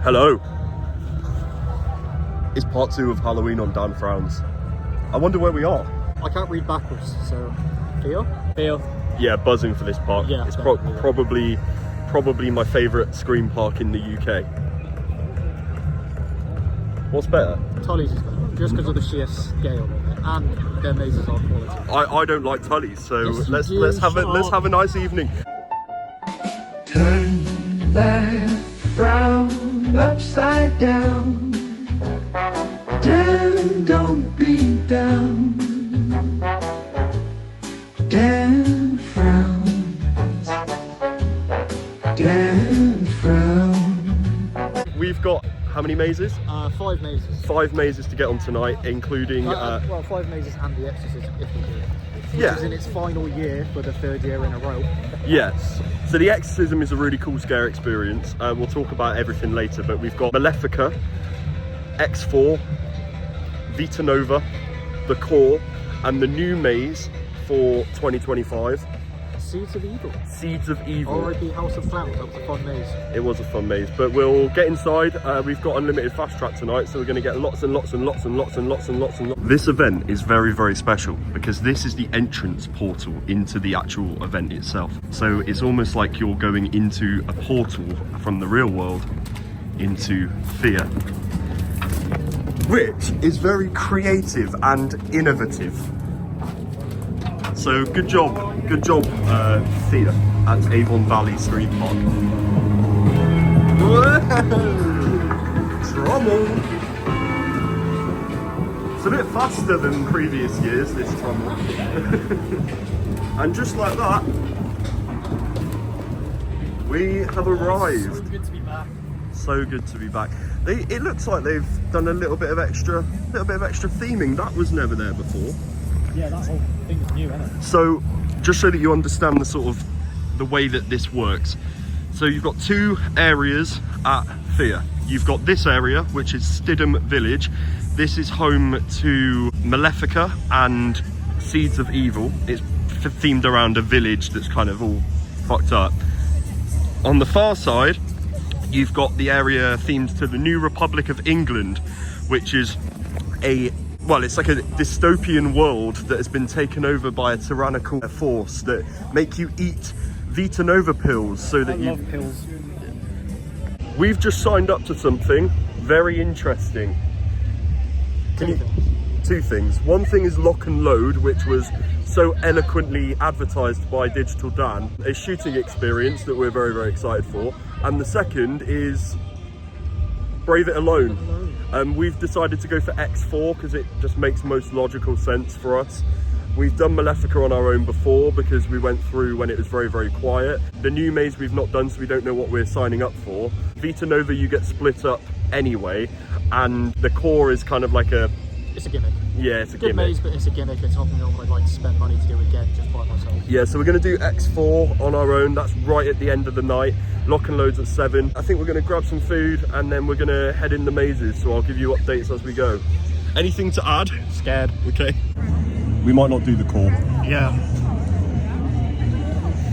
Hello. It's part 2 of Halloween on Dan Frowns. I wonder where we are. I can't read backwards, so Fear? Fear. Yeah, buzzing for this park. Yeah, it's probably my favourite Scream park in the UK. What's better? Tully's is better, just because of the sheer scale of it, and their mazes are quality. I don't like Tully's, so Yes, let's have a nice evening. Turn that frown upside down. Dan, don't be down. Dan frowns. Dan frowns. We've got how many mazes? 5 mazes. 5 mazes to get on tonight, including well, 5 mazes and the Exorcism, if we do it. Which yeah, is in its final year for the 3rd year in a row. Yes. So the Exorcism is a really cool scare experience. We'll talk about everything later, but we've got Malefica, X4, Vita Nova, the Core, and the new maze for 2025. Seeds of Evil. Seeds of Evil. R.I.P. House of Clowns. That was a fun maze. It was a fun maze, but we'll get inside. We've got unlimited fast track tonight, so we're going to get lots and lots and lots and lots and lots and lots and lots. This event is very, very special because this is the entrance portal into the actual event itself. So it's almost like you're going into a portal from the real world into Fear, which is very creative and innovative. So good job, Fear at Avon Valley Scream Park. Trommel! It's a bit faster than previous years, this trommel. And just like that, we have arrived. So good to be back. So good to be back. It looks like they've done a little bit of extra theming. That was never there before. Yeah, that whole thing's new, isn't it? So, just so that you understand the way that this works. So you've got 2 areas at Fear. You've got this area, which is Stidham Village. This is home to Malefica and Seeds of Evil. It's themed around a village that's kind of all fucked up. On the far side, you've got the area themed to the New Republic of England, which is it's like a dystopian world that has been taken over by a tyrannical force that make you eat Vita Nova pills so that I love pills. We've just signed up to something very interesting. 2 things. One thing is Lock and Load, which was so eloquently advertised by Digital Dan, a shooting experience that we're very, very excited for. And the second is Brave It Alone. We've decided to go for X4 because it just makes most logical sense for us. We've done Malefica on our own before because we went through when it was very, very quiet. The new maze we've not done, so we don't know what we're signing up for. Vita Nova, you get split up anyway, and the Core is kind of like it's a gimmick. Yeah, it's a good gimmick. maze, but it's a gimmick. It's something I'd like to spend money to do again just by myself. Yeah, so we're going to do X4 on our own. That's right at the end of the night. Lock and Load's at 7. I think we're going to grab some food and then we're going to head in the mazes. So I'll give you updates as we go. Anything to add? Scared. Okay. We might not do the Core. Yeah.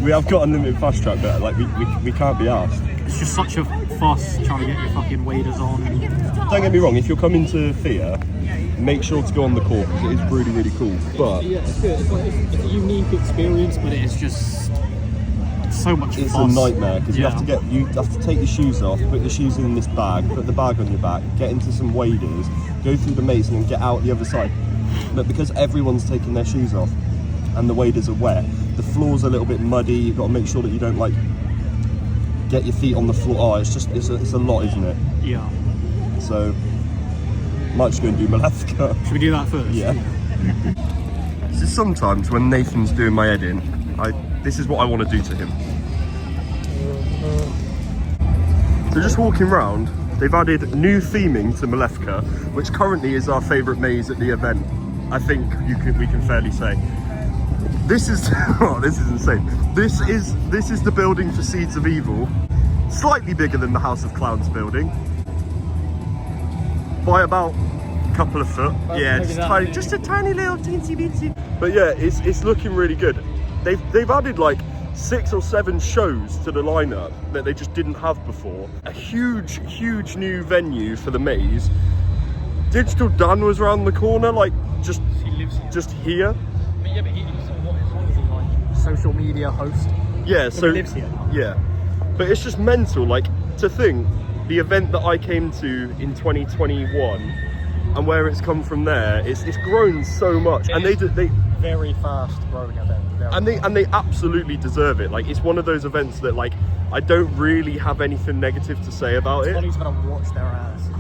We have got unlimited fast track there. Like we can't be asked. It's just such a fuss trying to get your fucking waders on. Don't get me wrong. If you're coming to Fear, make sure to go on the Core because it is really, really cool. But yeah, it's good. It's a unique experience, but it is just so much it's fuss. a nightmare because you have to take your shoes off, put your shoes in this bag, put the bag on your back, get into some waders, go through the maze and then get out the other side. But because everyone's taking their shoes off and the waders are wet, the floor's a little bit muddy. You've got to make sure that you don't get your feet on the floor. Oh, it's a lot, isn't it? Yeah. So might just go and do Malefica. Should we do that first? Yeah. So sometimes when Nathan's doing my editing, this is what I want to do to him. So just walking around, they've added new theming to Malefica, which currently is our favourite maze at the event. I think we can fairly say. This is this is insane. This is the building for Seeds of Evil, slightly bigger than the House of Clowns building by about a couple of foot. Yeah, just a tiny little teensy beensy. But yeah, it's looking really good. They've added like 6 or 7 shows to the lineup that they just didn't have before. A huge new venue for the maze. Digital Dan was around the corner, like just here. But yeah, but he's what is he, like social media host? Yeah, so he lives here now. Yeah, but it's just mental, like, to think the event that I came to in 2021 and where it's come from there, it's grown so much. And they very fast growing event. And they absolutely deserve it. Like, it's one of those events that, like, I don't really have anything negative to say about it. Everybody's gonna watch their ass.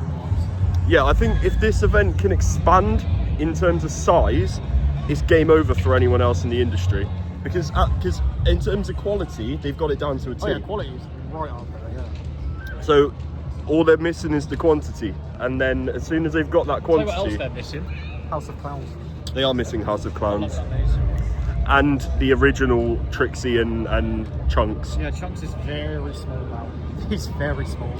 Yeah, I think if this event can expand in terms of size, it's game over for anyone else in the industry. Because in terms of quality, they've got it down to a T. Oh yeah, quality is right up there, yeah. So all they're missing is the quantity. And then as soon as they've got that quantity... So what else they're missing? House of Clowns. They are missing House of Clowns. I love that maze. And the original Trixie and Chunks. Yeah, Chunks is very small now. He's very small.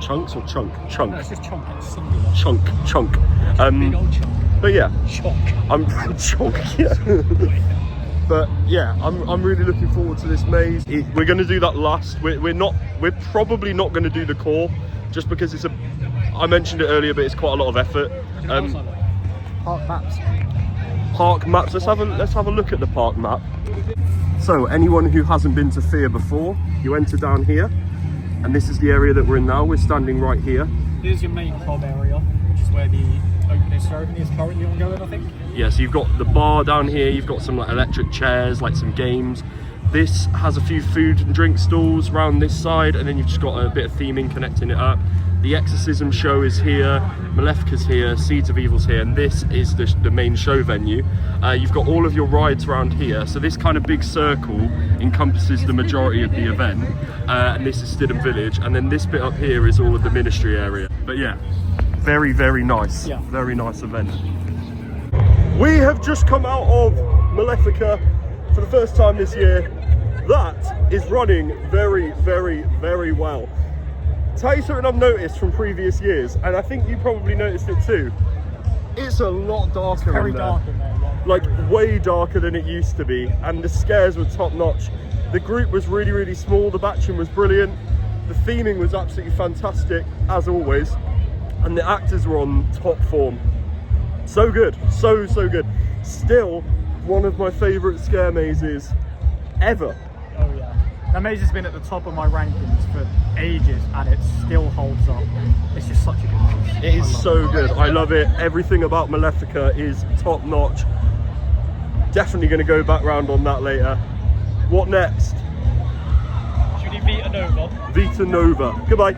Chunks or Chunk? Chunk. No, it's just Chunk, it's singular. Chunk. Big old chunk. But yeah. Chunk. I'm Chunk, yeah. But yeah, I'm really looking forward to this maze. We're going to do that last. We're probably not going to do the core, just because it's I mentioned it earlier, but it's quite a lot of effort. Park maps. Park maps. Let's have a look at the park map. So anyone who hasn't been to Fear before, you enter down here, and this is the area that we're in now. We're standing right here. Here's your main club area, which is where the opening ceremony is currently ongoing, I think. Yeah, so you've got the bar down here, you've got some like electric chairs, like some games. This has a few food and drink stalls around this side, and then you've just got a bit of theming connecting it up. The Exorcism show is here, Malefica's here, Seeds of Evil's here, and this is the main show venue. You've got all of your rides around here, so this kind of big circle encompasses the majority of the event, and this is Stidham Village, and then this bit up here is all of the ministry area. But yeah, very nice, yeah. Very nice event. We have just come out of Malefica for the first time this year. That is running very well. Tell you something I've noticed from previous years, and I think you probably noticed it too. It's a lot darker. Very dark in there, yeah. Like way darker than it used to be, and the scares were top notch. The group was really small, the batching was brilliant, the theming was absolutely fantastic as always, and the actors were on top form. So good, so good. Still one of my favourite scare mazes ever. Oh yeah. That maze has been at the top of my rankings for ages, and it still holds up. It's just such a good maze. It is so good. I love it. Everything about Malefica is top notch. Definitely going to go back round on that later. What next? Should we do Vita Nova? Vita Nova. Goodbye.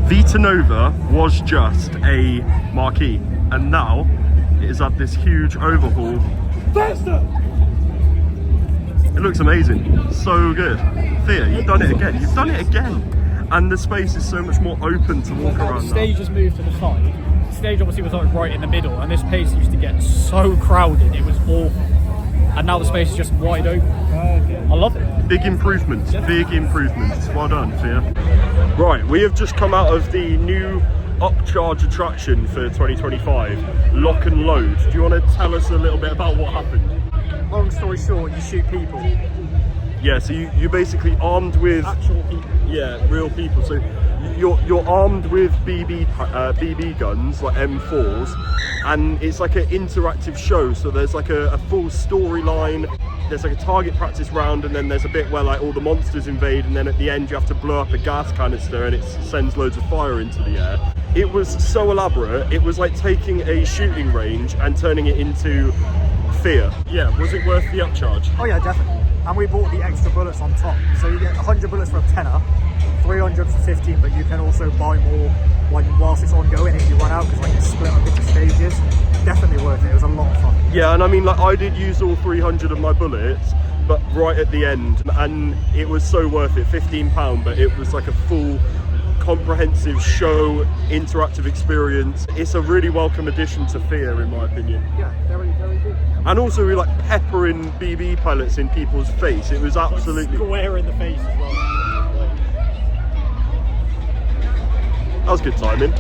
Vita Nova was just a marquee, and now it has had this huge overhaul. Faster! It looks amazing, so good. Fear, you've done it again. You've done it again, and the space is so much more open to walk around. The stage has moved to the side. The stage obviously was like right in the middle, and this place used to get so crowded. It was awful, and now the space is just wide open. I love it. Big improvements. Well done, Fear. Right, we have just come out of the new upcharge attraction for 2025, Lock and Load. Do you want to tell us a little bit about what happened? Long story short, you shoot people. Yeah, so you're basically armed with Actual people. Yeah, real people. So you're armed with BB guns, like M4s, and it's like an interactive show. So there's like a full storyline. There's like a target practice round, and then there's a bit where like all the monsters invade, and then at the end you have to blow up a gas canister, and it sends loads of fire into the air. It was so elaborate. It was like taking a shooting range and turning it into Fear. Yeah, was it worth the upcharge? Oh yeah, definitely. And we bought the extra bullets on top. So you get 100 bullets for a tenner, 300 for 15, but you can also buy more whilst it's ongoing if you run out, because like it's split up into stages. Definitely worth it. It was a lot of fun. Yeah, and I mean, like, I did use all 300 of my bullets, but right at the end, and it was so worth it. £15, but it was like a full comprehensive show, interactive experience. It's a really welcome addition to Fear, in my opinion. Yeah, very, very good. And also, we like peppering BB pellets in people's face. It was absolutely... Square in the face as well. That was good timing.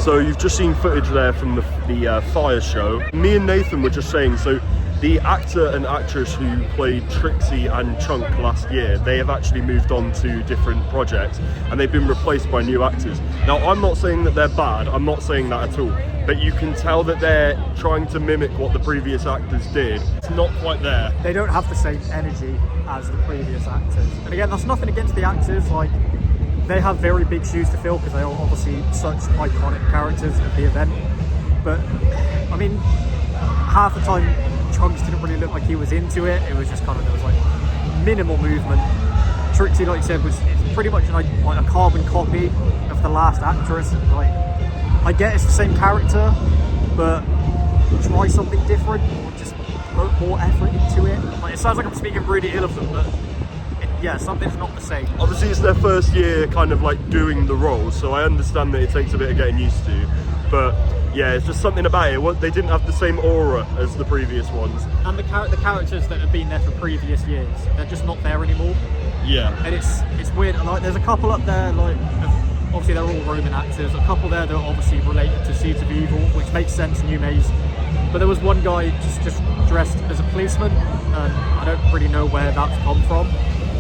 So you've just seen footage there from the fire show. Me and Nathan were just saying, so the actor and actress who played Trixie and Chunk last year, they have actually moved on to different projects and they've been replaced by new actors. Now, I'm not saying that they're bad, I'm not saying that at all, but you can tell that they're trying to mimic what the previous actors did. It's not quite there. They don't have the same energy as the previous actors. And again, that's nothing against the actors, like, they have very big shoes to fill because they are obviously such iconic characters of the event. But, I mean, half the time, Trunks didn't really look like he was into it. It was just kind of, there was like minimal movement. Trixie, like you said, was pretty much like a carbon copy of the last actress. And like, I get it's the same character, but try something different or just put more effort into it. Like, it sounds like I'm speaking really ill of them, but yeah, something's not the same. Obviously, it's their first year kind of like doing the role, so I understand that it takes a bit of getting used to. But yeah, it's just something about it. They didn't have the same aura as the previous ones. And the characters that have been there for previous years, they're just not there anymore. Yeah. And it's weird. Like, there's a couple up there, like, obviously they're all Roman actors. A couple there that are obviously related to Seeds of Evil, which makes sense, new maze. But there was one guy just dressed as a policeman, and I don't really know where that's come from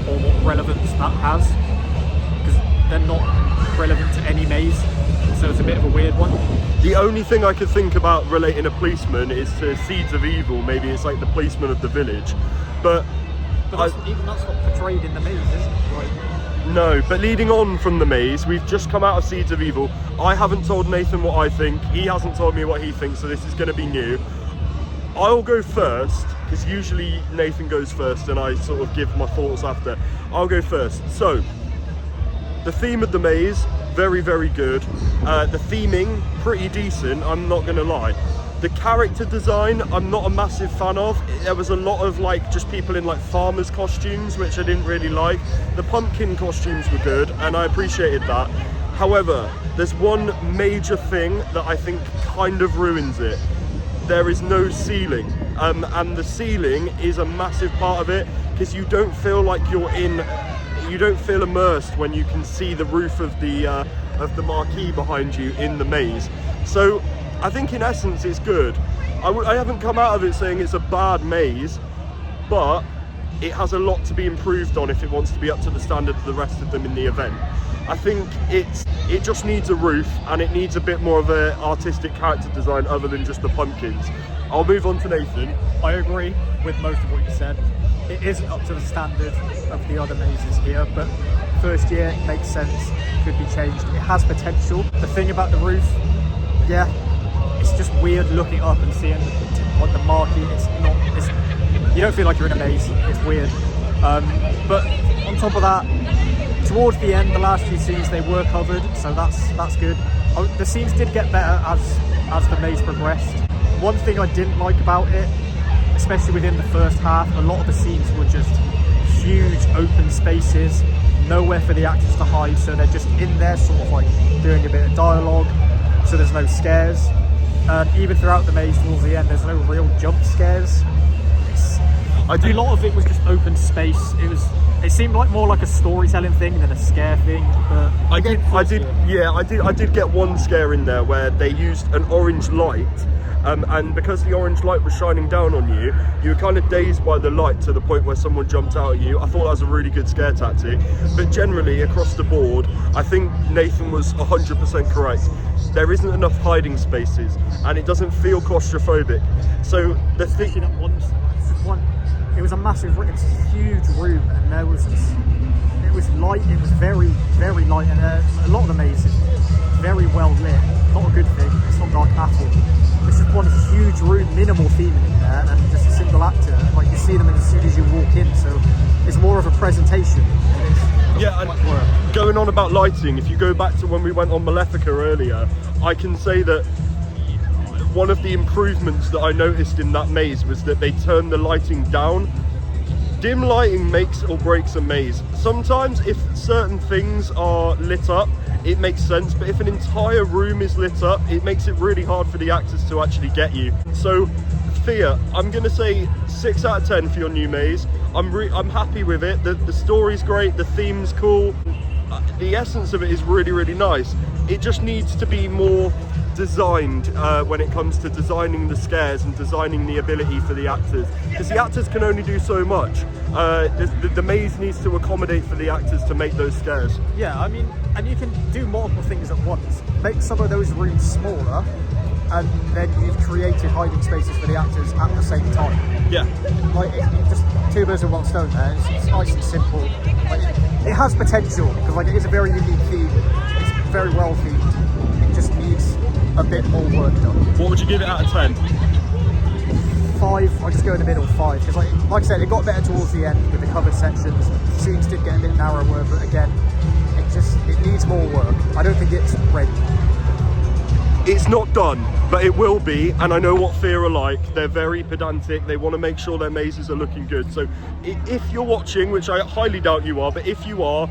or what relevance that has, because they're not relevant to any maze, so it's a bit of a weird one. The only thing I could think about relating a policeman is to Seeds of Evil. Maybe it's like the policeman of the village, but even that's not portrayed in the maze, is it? Like, no. But leading on from the maze, we've just come out of Seeds of Evil. I haven't told Nathan what I think. He hasn't told me what he thinks, so this is going to be new. I'll go first, because usually Nathan goes first and I sort of give my thoughts after. I'll go first. So, The theme of the maze, very, very good. The theming, pretty decent, I'm not gonna lie. The character design, I'm not a massive fan of. There was a lot of like just people in like farmers costumes, which I didn't really like. The pumpkin costumes were good, and I appreciated that. However, there's one major thing that I think kind of ruins it. There is no ceiling, and the ceiling is a massive part of it, because you don't feel like you don't feel immersed when you can see the roof of the marquee behind you in the maze. So I think in essence it's good. I haven't come out of it saying it's a bad maze, but it has a lot to be improved on if it wants to be up to the standard of the rest of them in the event. I think it just needs a roof, and it needs a bit more of an artistic character design other than just the pumpkins. I'll move on to Nathan. I agree with most of what you said. It isn't up to the standard of the other mazes here, but first year it makes sense, could be changed. It has potential. The thing about the roof, yeah, it's just weird looking up and seeing like the marquee. You don't feel like you're in a maze. It's weird. But on top of that, towards the end, the last few scenes they were covered, so that's good. The scenes did get better as the maze progressed. One thing I didn't like about it, especially within the first half, a lot of the scenes were just huge open spaces, nowhere for the actors to hide, so they're just in there sort of like doing a bit of dialogue, so there's no scares. Even throughout the maze towards the end, there's no real jump scares. A lot of it was just open space. It seemed like more like a storytelling thing than a scare thing. But I did get one scare in there where they used an orange light, and because the orange light was shining down on you, you were kind of dazed by the light to the point where someone jumped out at you. I thought that was a really good scare tactic. But generally, across the board, I think Nathan was 100% correct. There isn't enough hiding spaces, and it doesn't feel claustrophobic. So the thing, it was a massive, it's a huge room, and there was just, it was light, it was very, very light, and a lot of the maze is very well lit. Not a good thing, it's not dark at all. It's just one huge room, minimal theming in there, and just a single actor. Like, you see them as soon as you walk in, so it's more of a presentation. Yeah, and going on about lighting, if you go back to when we went on Malefica earlier, I can say that one of the improvements that I noticed in that maze was that they turned the lighting down. Dim lighting makes or breaks a maze. Sometimes if certain things are lit up, it makes sense, but if an entire room is lit up, it makes it really hard for the actors to actually get you. So Fear, I'm gonna say 6 out of 10 for your new maze. I'm happy with it. The story's great, the theme's cool, the essence of it is really, really nice. It just needs to be more designed when it comes to designing the scares and designing the ability for the actors, because the actors can only do so much. The maze needs to accommodate for the actors to make those scares. Yeah, I mean, and you can do multiple things at once. Make some of those rooms smaller, and then you've created hiding spaces for the actors at the same time. Yeah, like it's just two birds with one stone there. It's nice and simple. Like, it has potential, because like it is a very unique theme. It's very well themed. It just needs a bit more work done. What would you give it out of 10? 5. I'll just go in the middle, 5. Because like I said, it got better towards the end with the covered sections. The scenes did get a bit narrower, but again, it needs more work. I don't think it's ready. It's not done, but it will be, and I know what Fear are like. They're very pedantic. They want to make sure their mazes are looking good. So if you're watching, which I highly doubt you are, but if you are,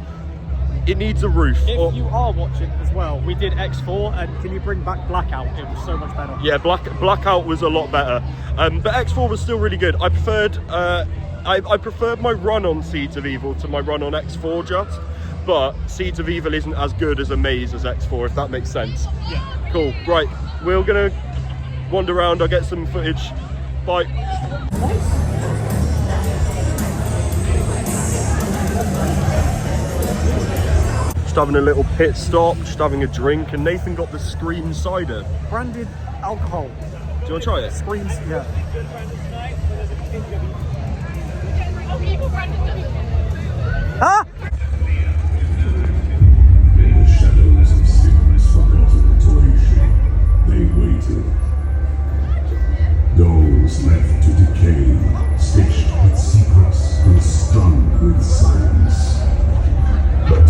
it needs a roof. If you are watching as well, we did X4, and can you bring back Blackout? It was so much better. Yeah, Blackout was a lot better, but X4 was still really good. I preferred I preferred my run on Seeds of Evil to my run on X4 just, but Seeds of Evil isn't as good as a maze as X4, if that makes sense. Yeah. Cool, right, we're gonna wander around, I'll get some footage. Bye. Just having a little pit stop, just having a drink, and Nathan got the Scream cider. Branded alcohol. Do you want to try it? Screams, yeah. Ah! In the shadows of Sigma's forgotten toy, they waited. Those left to decay, stitched with secrets and strung with silence. But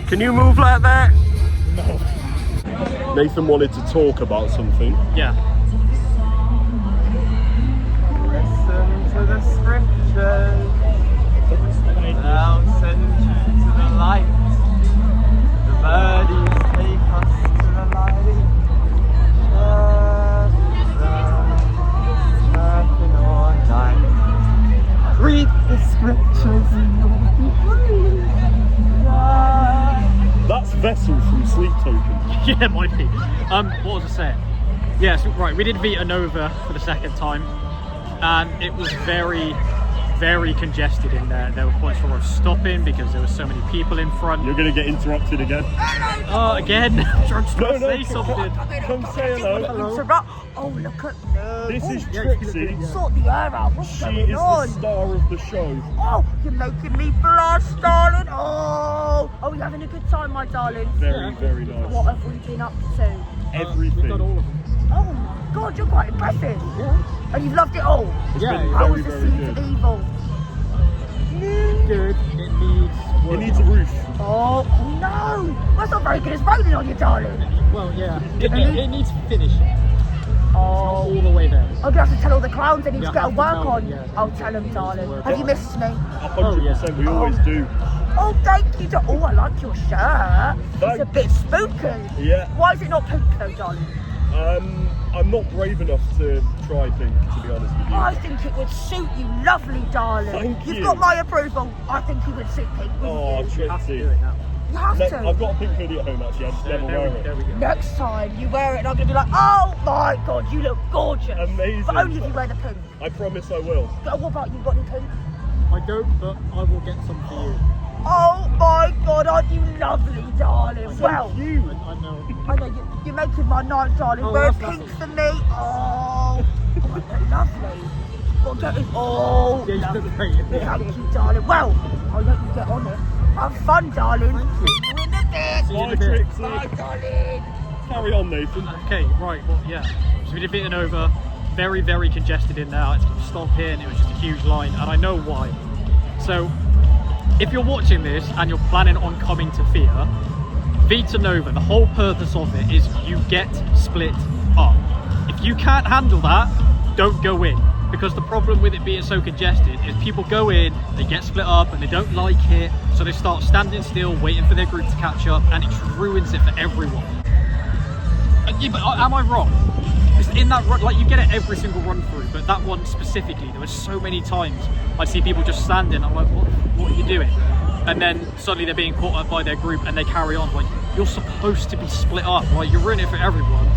Can you move like that? No. Nathan wanted to talk about something. Yeah. Listen to the scriptures. Thou send you to the light. The birdies take us to the light. Surfing all night. Read the scriptures and you'll be free. That's Vessel from Sleep Token. Yeah, it might be. What was I saying? Yeah, so, right, we did Vita Nova for the second time, and it was very, very congested in there. There were points where I was stopping because there were so many people in front. You're going to get interrupted again. Again? Trying to say something. Come say hello. Oh, look at me. This is Trixie. Sort the air out. What's She going is on? the star of the show. Oh, you're making me blush, darling. Oh, are we having a good time, my darling? Very, very nice. What have we been up to? Everything. We've done all of them. Oh my God, you're quite impressive. Yeah. And you've loved it all. Yeah, How very, was the very seeds of good. evil? Good. It needs work. It needs a roof. Oh no, that's not very good. It's raining on you, darling. Well, yeah. It needs finishing. Oh. All the way there. I'm gonna have to tell all the clowns they need Yeah, to get a have to work tell on. them, yeah. I'll tell them, darling. Work Have on. you missed me? 100%, we always do. Oh, thank you. Oh, I like your shirt. It's a Thanks. bit spooky. Yeah. Why is it not pink though, darling? I'm not brave enough to try pink, to be honest with you. I think it would suit you lovely, darling. Thank You've you. got my approval. I think you would suit pink, wouldn't Oh, you? Trixie. Do it now. You have to. I've got a pink hoodie at home actually, I just never wear There we it. go. Next time you wear it and I'm going to be like, oh my God, you look gorgeous. Amazing. But only if you wear the pink. I promise I will. What about you? Got any pink? I don't, but I will get some for you. Oh my God, aren't you lovely, darling? Well, You. I know. I know you're making my night, darling. Oh, Wear that's pink lovely. for me. Oh, lovely. Well, get it. Oh, Yeah, you lovely. look great. Thank you, darling. Well, I'll let you get on it. Have fun, darling. See you in a bit. See you in Bye, a bit. Trixie. Bye, darling. Carry on, Nathan. Okay, right, well, yeah. So we did Vita Nova, very, very congested in there. I had to keep stopping, it was just a huge line, and I know why. So, if you're watching this and you're planning on coming to Fear, Vita Nova, the whole purpose of it is you get split up. If you can't handle that, don't go in. Because the problem with it being so congested is people go in, they get split up and they don't like it, so they start standing still, waiting for their group to catch up, and it just ruins it for everyone. Yeah, but am I wrong? Because in that run, like you get it every single run through, but that one specifically, there were so many times I see people just standing, I'm like, what are you doing? And then suddenly they're being caught up by their group and they carry on. Like, you're supposed to be split up, like you're ruining it for everyone,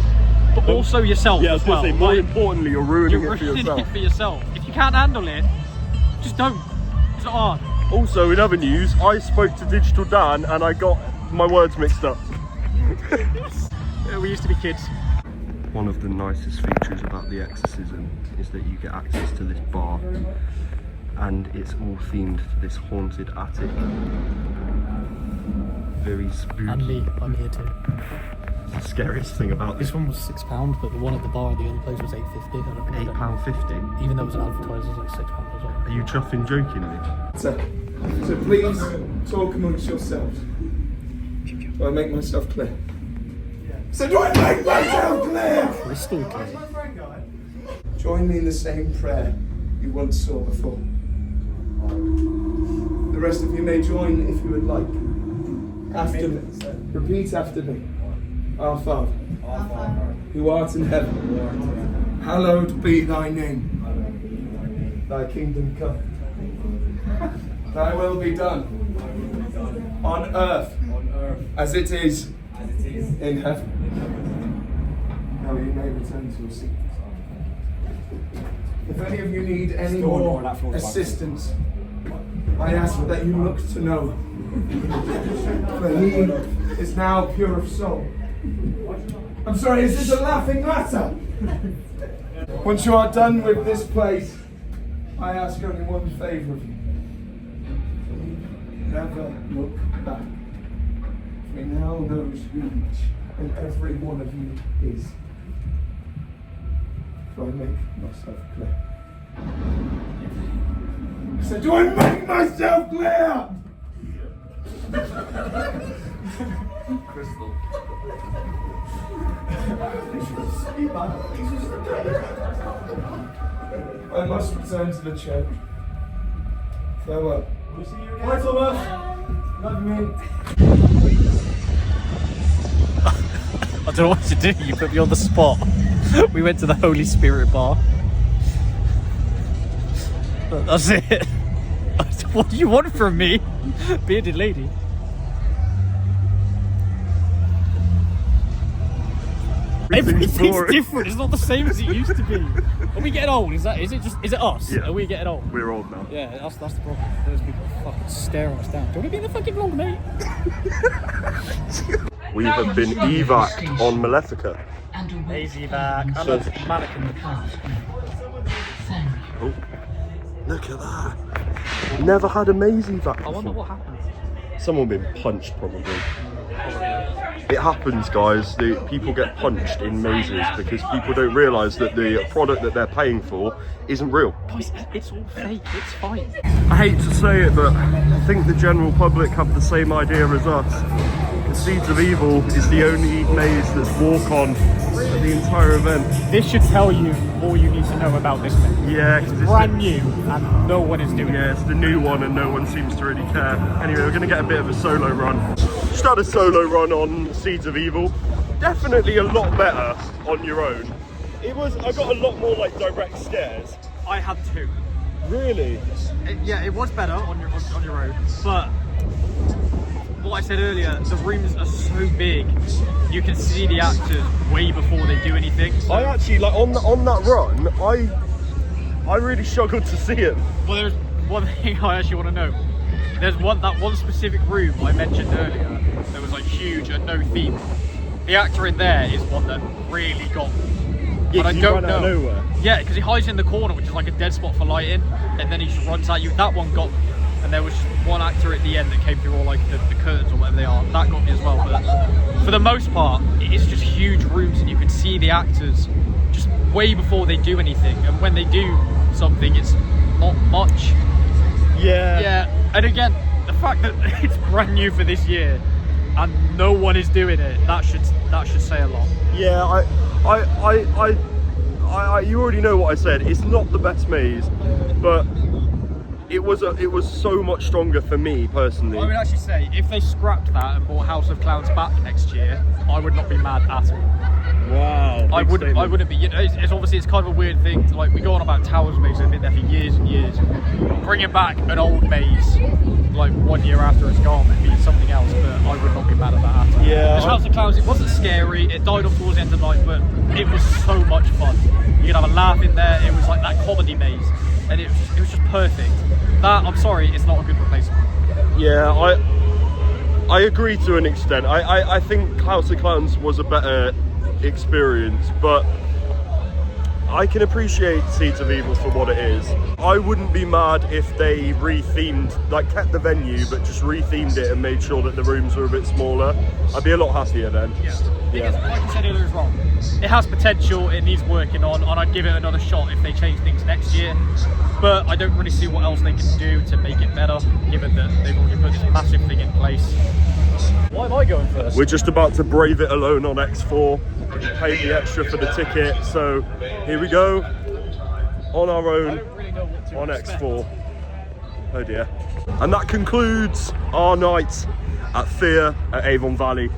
but also yourself Yeah, I as was well. going to say, more Like, importantly, you're ruining you're it for ruining yourself. it for yourself. If you can't handle it, just don't. It's not hard. Also, in other news, I spoke to Digital Dan and I got my words mixed up. We used to be kids. One of the nicest features about the Exorcism is that you get access to this bar, and it's all themed to this haunted attic. Very spooky. And me, I'm here too. The scariest thing about this This one was £6, but the one at the bar at the other place was £8.50. £8.50. Even though it was advertised as like £6 as well. Are you chuffing joking me? So please talk amongst yourselves. Do I make myself clear? So do I make myself clear? Crystal clear. Join me in the same prayer you once saw before. The rest of you may join if you would like. After me. Repeat after me. Our Father, who art in heaven, hallowed be thy name. Thy kingdom come. Thy will be done on earth as it is in heaven. Now you may return to your seats. If any of you need any more assistance, I ask that you look to Noah, for he is now pure of soul. I'm sorry, is this a laughing matter? Once you are done with this place, I ask only one favour of you. never look back. We now knows who each and every one of you is. Do I make myself clear? So do I make myself clear? Crystal. I must return to the church. Farewell. We'll see you again. Bye, Thomas. Love me. I don't know what to do. You put me on the spot. We went to the Holy Spirit bar. That's it. What do you want from me, bearded lady? Everything's different. It's not the same as it used to be. Are we getting old? Is it us? Yeah. Are we getting old? We're old now. Yeah, that's the problem. Those people fucking staring us down. Do you want to be in the fucking vlog, mate? We have been evac on Malefica. Easy back. I love mannequin. Oh, look at that. Never had a maze evac before. I wonder what happened. Someone been punched, probably. It happens, guys. People get punched in mazes because people don't realise that the product that they're paying for isn't real. Guys, it's all fake. It's fine. I hate to say it, but I think the general public have the same idea as us. The Seeds of Evil is the only maze that's walk on at the entire event. This should tell you all you need to know about this thing. Yeah, It's brand new and no one is doing it. Yeah, it's the new one and no one seems to really care. Anyway, we're going to get a bit of a solo run. Just had a solo run on Seeds of Evil. Definitely a lot better on your own. I got a lot more like direct scares. I had two. Really? It was better on your own, but what I said earlier, the rooms are so big, you can see the actors way before they do anything. So. I actually, like, on that run, I really struggled to see it. Well, there's one thing I actually want to know. There's that one specific room I mentioned earlier that was like huge and no theme. The actor in there is one that really got. Yeah, but I don't know. Out of nowhere. Yeah, because he hides in the corner, which is like a dead spot for lighting, and then he just runs at you. That one got me. And there was just one actor at the end that came through all like the curtains or whatever they are. That got me as well. But for the most part, it's just huge rooms and you can see the actors just way before they do anything. And when they do something, it's not much. Yeah. Yeah. And again, the fact that it's brand new for this year and no one is doing it, that should say a lot. Yeah, you already know what I said. It's not the best maze, but it was so much stronger for me personally. I would actually say if they scrapped that and brought House of Clowns back next year, I would not be mad at all. Wow. I wouldn't be. You know, it's obviously it's kind of a weird thing to, like, we go on about Towers maze that have been there for years and years. Bringing back an old maze like 1 year after it's gone and being something else, but I would not be mad at that at all. Yeah. This House of Clowns, it wasn't scary. It died off towards the end of the night, but it was so much fun. You could have a laugh in there. It was like that comedy maze, and it was just perfect. That, I'm sorry, it's not a good replacement. Yeah, I agree to an extent. I think House of Clowns was a better experience, but I can appreciate Seeds of Evil for what it is. I wouldn't be mad if they re-themed, like kept the venue, but just re-themed it and made sure that the rooms were a bit smaller. I'd be a lot happier then. Yeah. Because, like I said earlier as well, it has potential, it needs working on, and I'd give it another shot if they change things next year. But I don't really see what else they can do to make it better, given that they've already put this massive thing in place. Why am I going first? We're just about to brave it alone on X4. Paid the extra for the ticket, so here we go on our own on X4. Oh dear. And that concludes our night at Fear at Avon Valley. Do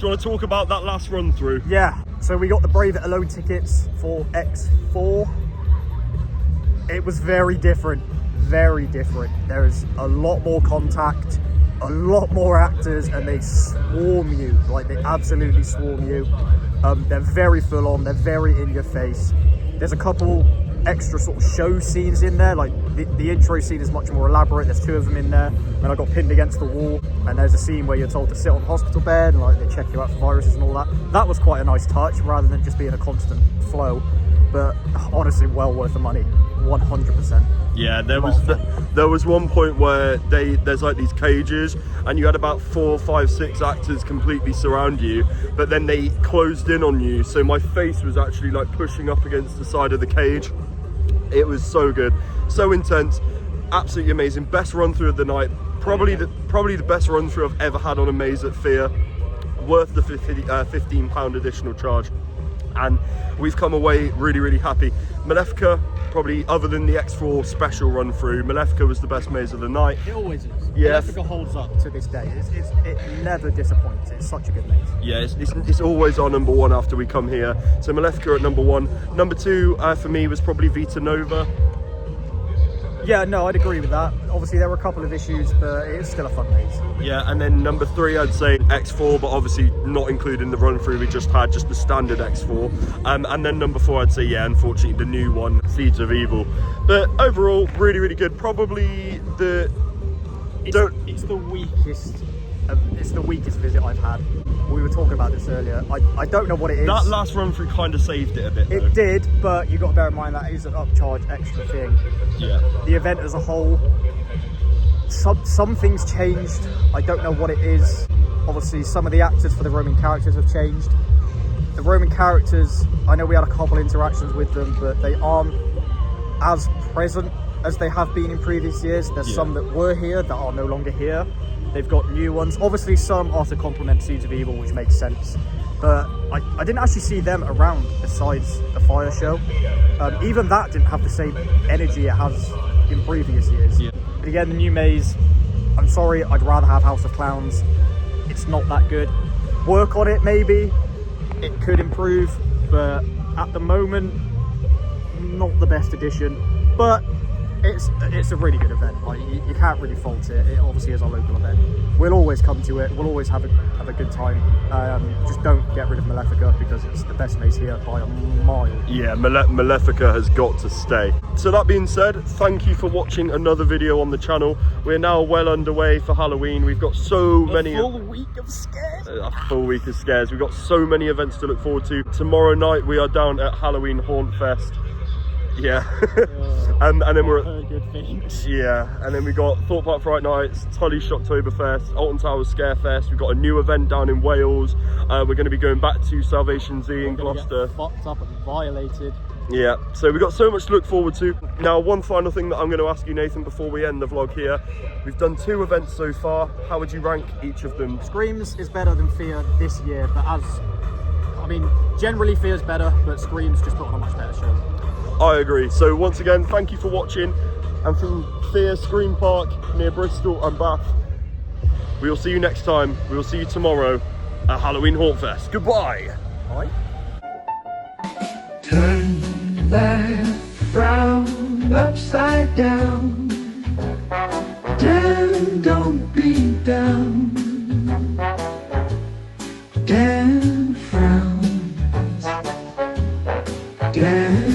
you want to talk about that last run through? Yeah, so we got the Brave It Alone tickets for X4. It was very different, very different. There is a lot more contact, a lot more actors, and they swarm you, like they absolutely swarm you. They're very full on, they're very in your face. There's a couple extra sort of show scenes in there, like the intro scene is much more elaborate. There's two of them in there, and I got pinned against the wall, and there's a scene where you're told to sit on the hospital bed and like they check you out for viruses and all that. That was quite a nice touch rather than just being a constant flow, but honestly well worth the money. 100%. Yeah, there was one point where there's like these cages, and you had about 4, 5, 6 actors completely surround you, but then they closed in on you, so my face was actually like pushing up against the side of the cage. It was so good, so intense, absolutely amazing. Best run through of the night, probably the best run through I've ever had on a maze at Fear. Worth the £15 additional charge, and we've come away really happy. Malefica, probably other than the X4 special run through, Malefica was the best maze of the night. It always is. Yeah. Malefica holds up To this day, it never disappoints. It's such a good maze. Yeah, it's always our number one after we come here. So Malefica at number 1. Number 2 for me was probably Vita Nova. Yeah, no, I'd agree with that. Obviously, there were a couple of issues, but it's still a fun maze. Yeah, and then number 3 I'd say X4, but obviously not including the run through we just had, just the standard X4. And then number 4 I'd say, yeah, unfortunately the new one, Seeds of Evil. But overall, really good. Probably It's the weakest. It's the weakest visit I've had. We were talking about this earlier. I don't know what it is. that last run through kind of saved it a bit. It did, but you got to bear in mind that is an upcharge extra thing. Yeah. The event as a whole, some things changed. I don't know what it is. Obviously, some of the actors for the Roman characters have changed. The Roman characters, I know we had a couple interactions with them, but they aren't as present as they have been in previous years. There's some that were here that are no longer here. They've got new ones. Obviously, some are to complement Seeds of Evil, which makes sense. But I didn't actually see them around besides the fire show. Even that didn't have the same energy it has in previous years. Yeah. But again, the new maze, I'm sorry, I'd rather have House of Clowns. It's not that good. Work on it, maybe. It could improve, but at the moment, not the best addition. But it's a really good event. Like, you can't really fault it. It obviously is our local event. We'll always come to it. We'll always have a good time. Just don't get rid of Malefica, because it's the best maze here by a mile. Yeah, Malefica has got to stay. So that being said, thank you for watching another video on the channel. We're now well underway for Halloween. We've got so many... A full week of scares. A full week of scares. We've got so many events to look forward to. Tomorrow night we are down at Halloween Haunt Fest. Yeah. and then we're at... Good things. Yeah, and then we got Thorpe Park Fright Nights, Tully Shocktoberfest, Alton Towers Scarefest. We've got a new event down in Wales. We're going to be going back to Salvation Z in Gloucester. Get fucked up and violated. Yeah, so we've got so much to look forward to. Now, one final thing that I'm going to ask you, Nathan, before we end the vlog here. We've done 2 events so far. How would you rank each of them? Screams is better than Fear this year, but generally Fear's better, but Screams just put on a much better show. I agree. So once again, thank you for watching. And from Fear Scream Park near Bristol and Bath, we will see you next time. We will see you tomorrow at Halloween Haunt Fest. Goodbye. Bye. Turn that frown upside down. Damn, don't be down. Damn frowns. Damn.